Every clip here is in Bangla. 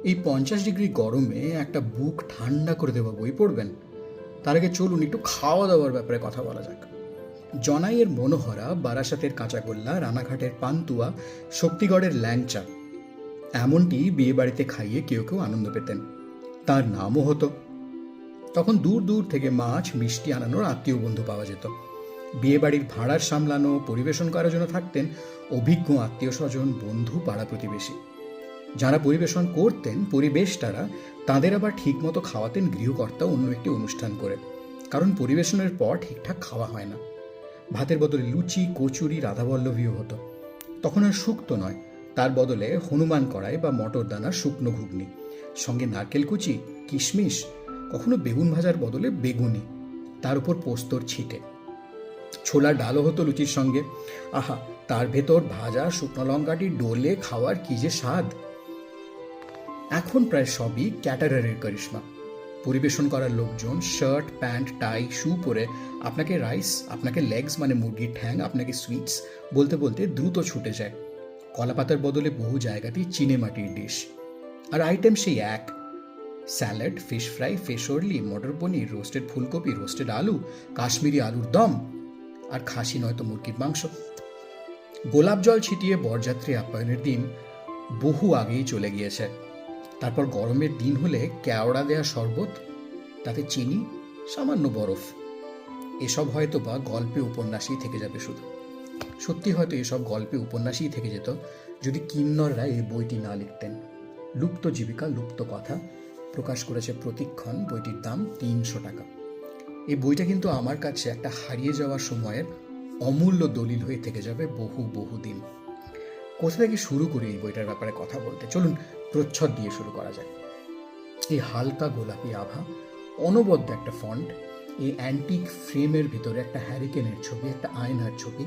এই 50 ডিগ্রি গরমে একটা বুক ঠান্ডা করে দেওয়া বই পড়বেন? তার আগে চলুন একটু খাওয়া দাওয়ার ব্যাপারে কথা বলা যাক। জনাইয়ের মনোহরা, বারাসাতের কাঁচাগোল্লা, রানাঘাটের পান্তুয়া, শক্তিগড়ের ল্যাংচা, এমনটি বিয়ে বাড়িতে খাইয়ে কেউ কেউ আনন্দ পেতেন। তার নামও হতো। তখন দূর দূর থেকে মাছ মিষ্টি আনানোর আত্মীয় বন্ধু পাওয়া যেত। বিয়ে বাড়ির ভাড়ার সামলানো, পরিবেশন করার জন্য থাকতেন অভিজ্ঞ আত্মীয় স্বজন, বন্ধু, পাড়া প্রতিবেশী। যারা পরিবেশন করতেন, পরিবেশটারা, তাদের আবার ঠিকমতো খাওয়াতেন গৃহকর্তা অন্য একটি অনুষ্ঠান করে। কারণ পরিবেশনের পর ঠিকঠাক খাওয়া হয় না। ভাতের বদলে লুচি, কচুরি, রাধাবল্লভীও হতো। তখন আর শুক্তো নয়, তার বদলে হনুমান কড়াই বা মটর দানার শুকনো ঘুগনি, সঙ্গে নারকেল কুচি, কিশমিশ, কখনো বেগুন ভাজার বদলে বেগুনি, তার উপর পোস্তর ছিটে। ছোলার ডালও হতো লুচির সঙ্গে। আহা, তার ভেতর ভাজা শুকনো লঙ্কাটি ডোলে খাওয়ার কি যে স্বাদ! এখন প্রায় সবই ক্যাটারারের করিশ্মা। পরিবেশন করার লোকজন শার্ট, প্যান্ট, টাই, শু পরে আপনাকে রাইস, আপনাকে লেগস মানে মুরগির ঠ্যাং, আপনাকে সুইটস বলতে বলতে দ্রুত ছুটে যায়। কলাপাতার বদলে বহু জায়গাতেই চিনেমাটির ডিশ। আর আইটেম সেই এক: স্যালাড, ফিশ ফ্রাই, ফেসরলি, মটর পনির, রোস্টেড ফুলকপি, রোস্টেড আলু, কাশ্মীরি আলুর দম, আর খাসি নয়তো মুরগির মাংস। গোলাপ জল ছিটিয়ে বরযাত্রী আপ্যায়নের দিন বহু আগেই চলে গিয়েছে। তারপর গরমের দিন হলে কেওড়া দেয়া শরবত, তাতে চিনি, সামান্য বরফ। এসব হয়তো বা গল্পে উপন্যাসেই থেকে যাবে শুধু। সত্যি হয়তো এসব গল্পে উপন্যাসেই থেকে যেত যদি কিন্নররা এই বইটি না লিখতেন। লুপ্ত জীবিকা, লুপ্ত কথা, প্রকাশ করেছে প্রতিক্ষণ। বইটির দাম 300 টাকা। এই বইটা কিন্তু আমার কাছে একটা হারিয়ে যাওয়া সময়ের অমূল্য দলিল হয়ে থেকে যাবে বহু বহু দিন। কোথা থেকে শুরু করি এই বইটার ব্যাপারে কথা বলতে? চলুন প্রচ্ছদ দিয়ে শুরু করা যায়। এই হালকা গোলাপি আভা, অনবদ্য একটা ফন্ট, এই অ্যান্টিক ফ্রেমের ভিতরে একটা হ্যারিকেনের ছবি, একটা আয়নার ছবি,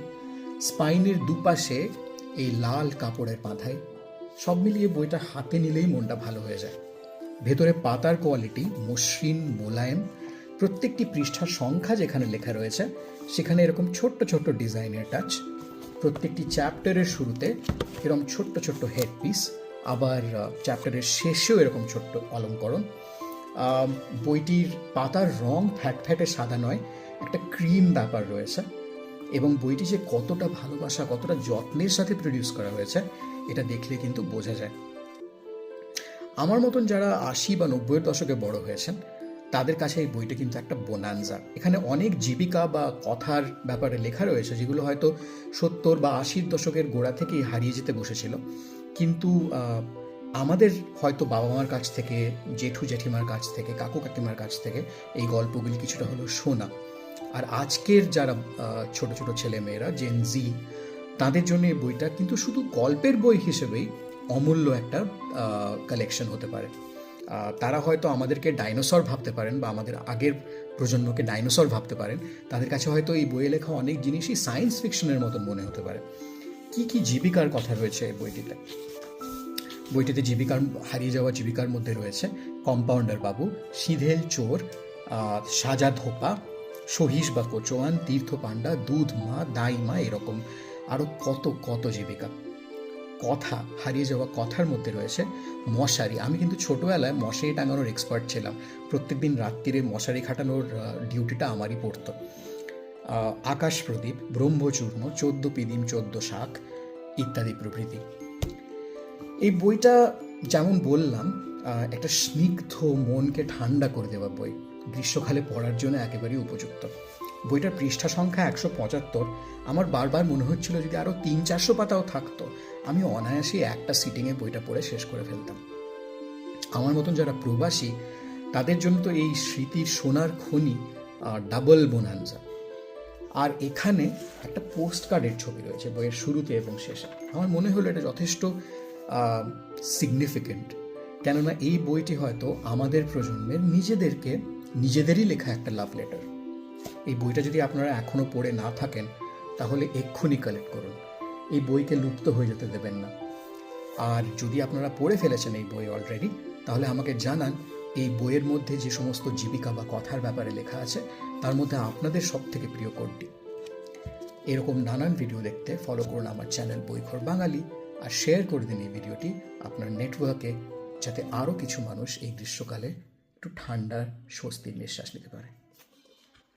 স্পাইনের দুপাশে এই লাল কাপড়ের বাঁধাই, সব মিলিয়ে বইটা হাতে নিলেই মনটা ভালো হয়ে যায়। ভেতরে পাতার কোয়ালিটি মসৃণ, মোলায়েম। প্রত্যেকটি পৃষ্ঠার সংখ্যা যেখানে লেখা রয়েছে সেখানে এরকম ছোট্ট ছোট্ট ডিজাইনের টাচ। প্রত্যেকটি চ্যাপ্টারের শুরুতে এরকম ছোট্ট ছোট্ট হেডপিস, আবার চ্যাপ্টারের শেষেও এরকম ছোট্ট অলঙ্করণ। বইটির পাতার রং ফ্যাটফ্যাটে সাদা নয়, একটা ক্রিম ব্যাপার রয়েছে। এবং বইটি যে কতটা ভালোবাসা, কতটা যত্নের সাথে প্রডিউস করা হয়েছে, এটা দেখলে কিন্তু বোঝা যায়। আমার মতন যারা 80 বা 90-এর দশকে বড় হয়েছেন, তাদের কাছে এই বইটা কিন্তু একটা বোনানজা। এখানে অনেক জীবিকা বা কথার ব্যাপারে লেখা রয়েছে যেগুলো হয়তো 70 বা 80-র দশকের গোড়া থেকেই হারিয়ে যেতে বসেছিল। কিন্তু আমাদের হয়তো বাবা মার কাছ থেকে, জেঠু জেঠিমার কাছ থেকে, কাকু কাকিমার কাছ থেকে এই গল্পগুলি কিছুটা হলেও শোনা। আর আজকের যারা ছোট ছোট ছেলে মেয়েরা, জেন জি, তাদের জন্য এই বইটা কিন্তু শুধু গল্পের বই হিসেবেই অমূল্য একটা কালেকশন হতে পারে। তারা হয়তো আমাদেরকে ডাইনোসর ভাবতে পারেন বা আমাদের আগের প্রজন্মকে ডাইনোসর ভাবতে পারেন। তাদের কাছে হয়তো এই বইয়ে লেখা অনেক জিনিসই সায়েন্স ফিকশনের মতন মনে হতে পারে। কি কি জীবিকার কথা রয়েছে এই বইটিতে? বইটিতে জীবিকার, হারিয়ে যাওয়া জীবিকার মধ্যে রয়েছে কম্পাউন্ডার বাবু, সিধেল চোর, সাজা ধোপা, সহিস বা কোচোয়ান, তীর্থ পাণ্ডা, দুধ মা, দাই মা, এরকম আরও কত কত জীবিকা। কথা, হারিয়ে যাওয়া কথার মধ্যে রয়েছে মশারি। আমি কিন্তু ছোটবেলায় মশারি টাঙানোর এক্সপার্ট ছিলাম। প্রত্যেকদিন রাত্রিরে মশারি খাটানোর ডিউটিটা আমারই পড়তো। আকাশ প্রদীপ, ব্রহ্মচূর্ণ, 14 পিদিম 14 শাক, ইত্যাদি প্রভৃতি। এই বইটা যেমন বললাম, একটা স্নিগ্ধ মনকে ঠান্ডা করে দেওয়া বই। গ্রীষ্মকালে পড়ার জন্য একেবারেই উপযুক্ত। বইটার পৃষ্ঠা সংখ্যা 175। আমার বারবার মনে হচ্ছিল যদি আরও 300-400 পাতাও থাকতো, আমি অনায়াসে একটা সিটিংয়ে বইটা পড়ে শেষ করে ফেলতাম। আমার মতন যারা প্রবাসী, তাদের জন্য তো এই স্মৃতির সোনার খনি ডাবল বোনানজা। আর এখানে একটা পোস্ট কার্ডের ছবি রয়েছে বইয়ের শুরুতে এবং শেষে। আমার মনে হলো এটা যথেষ্ট সিগনিফিকেন্ট, কেননা এই বইটি হয়তো আমাদের প্রজন্মের নিজেদেরই লেখা একটা লাভ লেটার। এই বইটা যদি আপনারা এখনও পড়ে না থাকেন, তাহলে এক্ষুনি কালেক্ট করুন। এই বইকে লুপ্ত হয়ে যেতে দেবেন না। আর যদি আপনারা পড়ে ফেলেছেন এই বই অলরেডি, তাহলে আমাকে জানান এই বইয়ের মধ্যে যে সমস্ত জীবিকা বা কথার ব্যাপারে লেখা আছে, তার মধ্যে আপনাদের সবথেকে প্রিয় কোনটি। এরকম নানান ভিডিও দেখতে ফলো করুন আমার চ্যানেল বইখোর বাঙালি, আর শেয়ার করে দিন এই ভিডিওটি আপনার নেটওয়ার্কে, যাতে আরও কিছু মানুষ এই গ্রীষ্মকালে একটু ঠান্ডার স্বস্তির নিঃশ্বাস নিতে পারে।